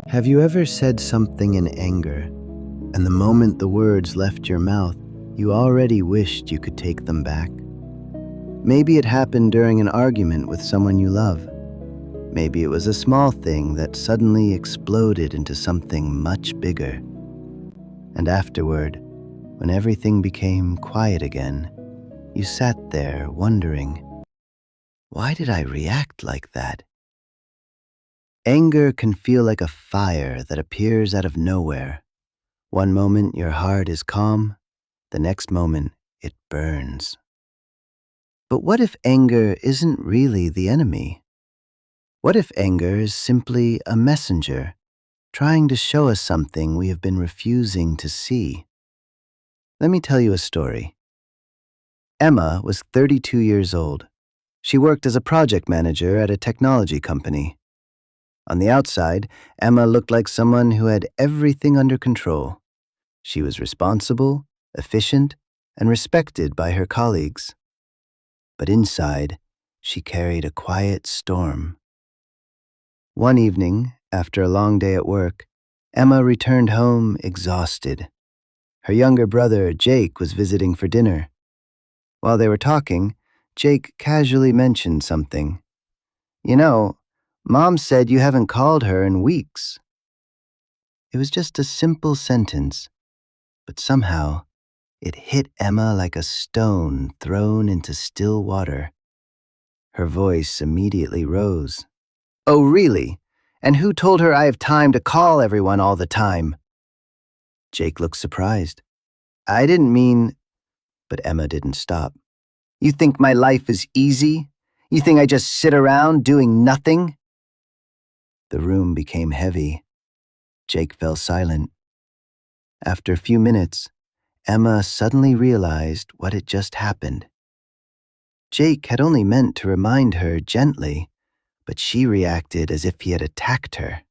Have you ever said something in anger, and the moment the words left your mouth, you already wished you could take them back? Maybe it happened during an argument with someone you love. Maybe it was a small thing that suddenly exploded into something much bigger. And afterward, when everything became quiet again, you sat there wondering, why did I react like that? Anger can feel like a fire that appears out of nowhere. One moment your heart is calm, the next moment it burns. But what if anger isn't really the enemy? What if anger is simply a messenger, trying to show us something we have been refusing to see? Let me tell you a story. Emma was 32 years old. She worked as a project manager at a technology company. On the outside, Emma looked like someone who had everything under control. She was responsible, efficient, and respected by her colleagues. But inside, she carried a quiet storm. One evening, after a long day at work, Emma returned home exhausted. Her younger brother, Jake, was visiting for dinner. While they were talking, Jake casually mentioned something. "You know, Mom said you haven't called her in weeks." It was just a simple sentence, but somehow it hit Emma like a stone thrown into still water. Her voice immediately rose. "Oh, really? And who told her I have time to call everyone all the time?" Jake looked surprised. "I didn't mean—" But Emma didn't stop. "You think my life is easy? You think I just sit around doing nothing?" The room became heavy. Jake fell silent. After a few minutes, Emma suddenly realized what had just happened. Jake had only meant to remind her gently, but she reacted as if he had attacked her.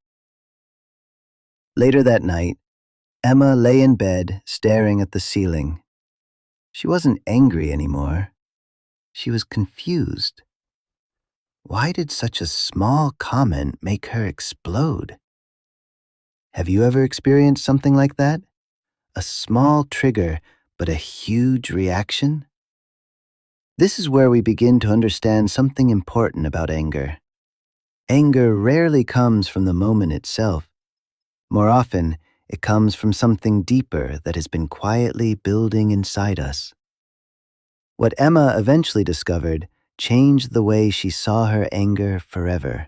Later that night, Emma lay in bed staring at the ceiling. She wasn't angry anymore. She was confused. Why did such a small comment make her explode? Have you ever experienced something like that? A small trigger, but a huge reaction? This is where we begin to understand something important about anger. Anger rarely comes from the moment itself. More often, it comes from something deeper that has been quietly building inside us. What Emma eventually discovered changed the way she saw her anger forever.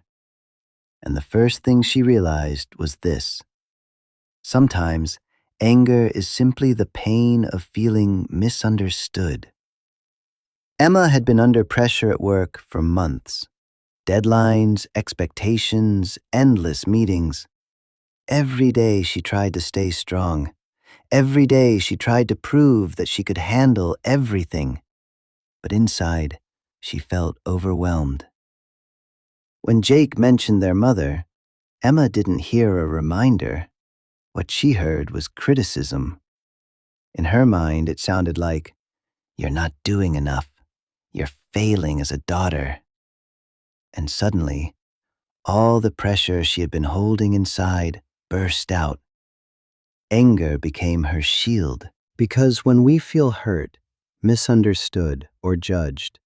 And the first thing she realized was this: sometimes, anger is simply the pain of feeling misunderstood. Emma had been under pressure at work for months. Deadlines, expectations, endless meetings. Every day she tried to stay strong. Every day she tried to prove that she could handle everything. But inside, she felt overwhelmed. When Jake mentioned their mother, Emma didn't hear a reminder. What she heard was criticism. In her mind, it sounded like, "You're not doing enough. You're failing as a daughter." And suddenly, all the pressure she had been holding inside burst out. Anger became her shield. Because when we feel hurt, misunderstood, or judged,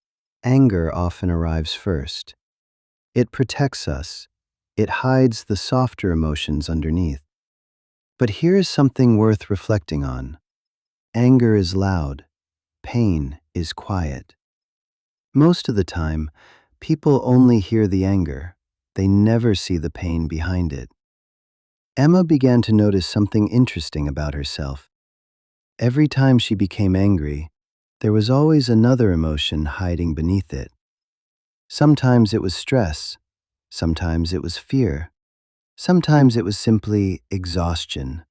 anger often arrives first. It protects us. It hides the softer emotions underneath. But here is something worth reflecting on. Anger is loud. Pain is quiet. Most of the time, people only hear the anger. They never see the pain behind it. Emma began to notice something interesting about herself. Every time she became angry, there was always another emotion hiding beneath it. Sometimes it was stress. Sometimes it was fear. Sometimes it was simply exhaustion.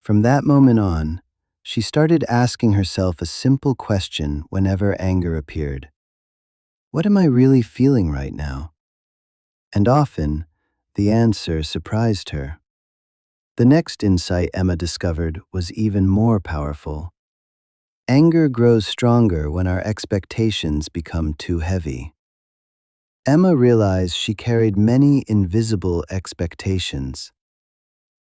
From that moment on, she started asking herself a simple question whenever anger appeared. What am I really feeling right now? And often, the answer surprised her. The next insight Emma discovered was even more powerful. Anger grows stronger when our expectations become too heavy. Emma realized she carried many invisible expectations.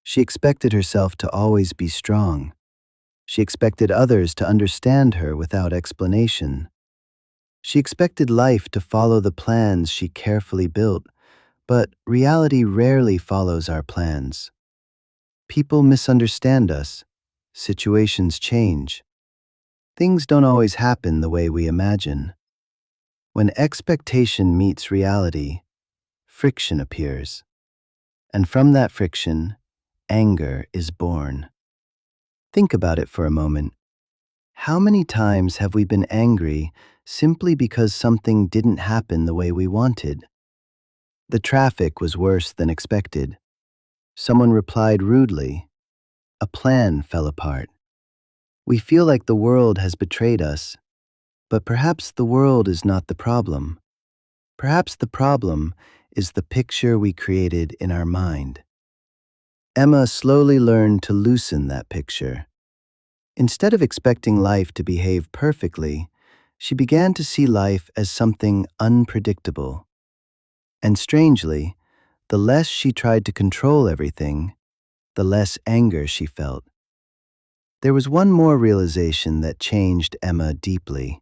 She expected herself to always be strong. She expected others to understand her without explanation. She expected life to follow the plans she carefully built, but reality rarely follows our plans. People misunderstand us. Situations change. Things don't always happen the way we imagine. When expectation meets reality, friction appears. And from that friction, anger is born. Think about it for a moment. How many times have we been angry simply because something didn't happen the way we wanted? The traffic was worse than expected. Someone replied rudely. A plan fell apart. We feel like the world has betrayed us, but perhaps the world is not the problem. Perhaps the problem is the picture we created in our mind. Emma slowly learned to loosen that picture. Instead of expecting life to behave perfectly, she began to see life as something unpredictable. And strangely, the less she tried to control everything, the less anger she felt. There was one more realization that changed Emma deeply.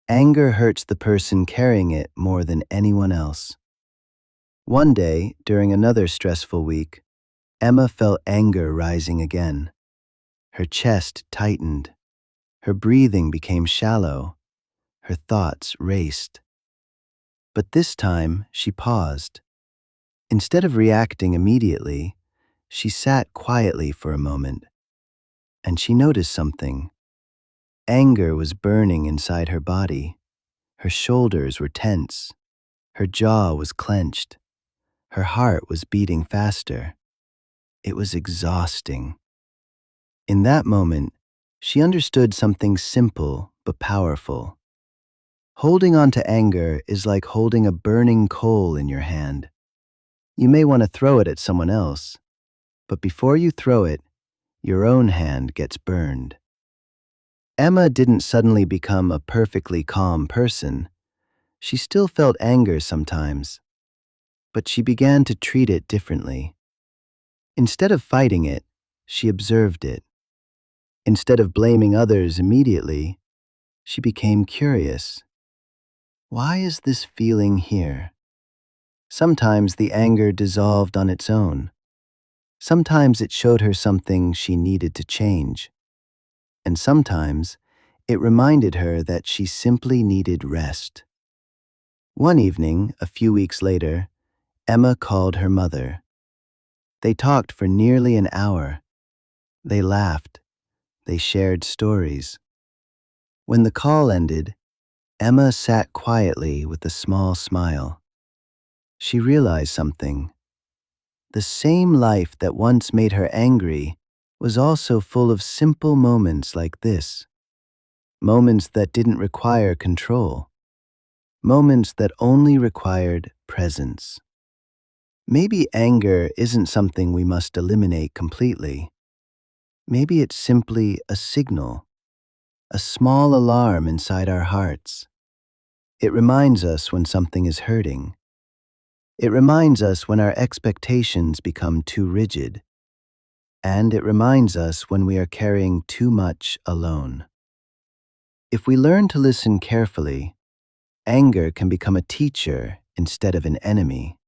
Anger hurts the person carrying it more than anyone else. One day, during another stressful week, Emma felt anger rising again. Her chest tightened. Her breathing became shallow. Her thoughts raced. But this time, she paused. Instead of reacting immediately, she sat quietly for a moment. And she noticed something. Anger was burning inside her body. Her shoulders were tense. Her jaw was clenched. Her heart was beating faster. It was exhausting. In that moment, she understood something simple but powerful. Holding on to anger is like holding a burning coal in your hand. You may want to throw it at someone else, but before you throw it, your own hand gets burned. Emma didn't suddenly become a perfectly calm person. She still felt anger sometimes, but she began to treat it differently. Instead of fighting it, she observed it. Instead of blaming others immediately, she became curious. Why is this feeling here? Sometimes the anger dissolved on its own. Sometimes it showed her something she needed to change. And sometimes it reminded her that she simply needed rest. One evening, a few weeks later, Emma called her mother. They talked for nearly an hour. They laughed. They shared stories. When the call ended, Emma sat quietly with a small smile. She realized something. The same life that once made her angry was also full of simple moments like this. Moments that didn't require control. Moments that only required presence. Maybe anger isn't something we must eliminate completely. Maybe it's simply a signal, a small alarm inside our hearts. It reminds us when something is hurting. It reminds us when our expectations become too rigid. And it reminds us when we are carrying too much alone. If we learn to listen carefully, anger can become a teacher instead of an enemy.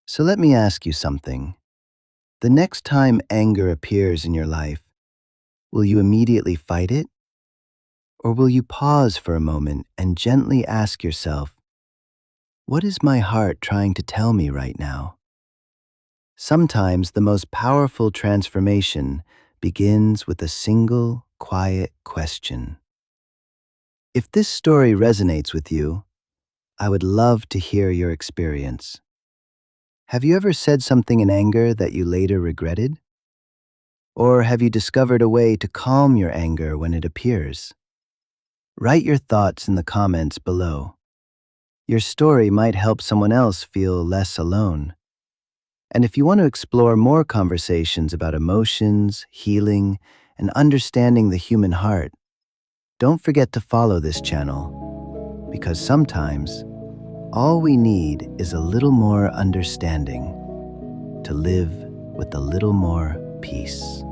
So let me ask you something. The next time anger appears in your life, will you immediately fight it? Or will you pause for a moment and gently ask yourself, what is my heart trying to tell me right now? Sometimes the most powerful transformation begins with a single, quiet question. If this story resonates with you, I would love to hear your experience. Have you ever said something in anger that you later regretted? Or have you discovered a way to calm your anger when it appears? Write your thoughts in the comments below. Your story might help someone else feel less alone. And if you want to explore more conversations about emotions, healing, and understanding the human heart, don't forget to follow this channel, because sometimes all we need is a little more understanding to live with a little more peace.